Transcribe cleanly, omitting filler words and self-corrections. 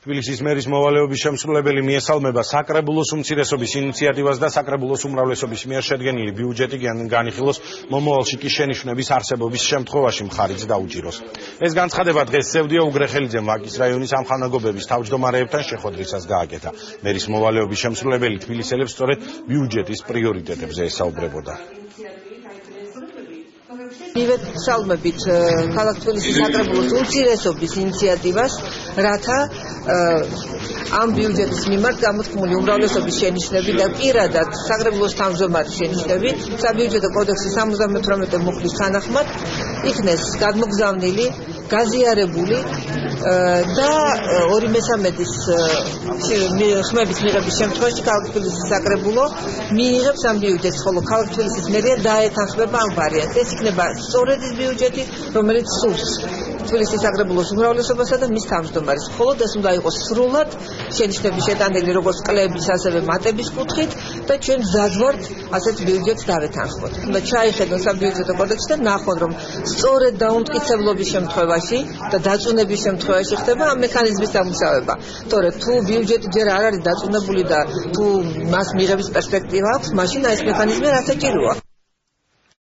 თბილისის მერის მოვალეობის შემსრულებელი მიესალმება საკრებულოს უმცირესობის ინიციატივას და საკრებულოს უმრავლესობის მიერ შედგენილი ბიუჯეტი განიხილოს, მომავალში კი შენიშვნების არსებობის შემთხვევაში მხარიც დაუჭიროს. ეს განცხადება დღეს სევდია უგრეხელიძემ ვაკის რაიონის ამხანაგობების თავმჯდომარეებთან შეხვედრისას გააკეთა. მერის მოვალეობის შემსრულებელი თბილისელებს სწორედ ბიუჯეტის პრიორიტეტებზე ესაუბრებოდა. მივესალმებით ქალაქ თბილისის საკრებულოს უმცირესობის ინიციატივას, რათა ამ ბიუჯეტის მიმართ გამოთქმული უმრავლესობის შენიშვნები და პირადად საკრებულოს თავმჯდომარის შენიშვნები საბიუჯეტო კოდექსის 78 მუხლის თანახმად იქნეს გადმოგზავნილი, გაზიარებული და 2/3 ხმების მიღების შემთხვევაში ქალაქ თბილისის საკრებულო მიიღებს ამ ბიუჯეტს, ხოლო ქალაქ თბილისის მერია დაეთანხმება ამ ვარიანტს. ეს იქნება სწორედ ის ბიუჯეტი, რომელიც სურს თბილისის საკრებულოს უმრავლესობასა და მის თავმჯდომარეს. მხოლოდ ეს უნდა იყოს სრულად შენიშვნები შეტანილი როგორც კლების, ასევე მატების კუთხით და ჩვენ მზად ვართ ასეთ ბიუჯეტს დავეთანხმოთ. უნდა ჩაიხედონ საბიუჯეტო კოდექსი და ნახონ, რომ სწორედ დაუმტკიცებლობის შემთხვევაში და დაწუნების შემთხვევაში ხდება ამ მექანიზმის დამუშავება. თორე თუ ბიუჯეტი ჯერ არ არის დაწუნებული და თუ მას მიღების პერსპექტივა აქვს, მაშინ ეს მექანიზმი არ საჭიროა.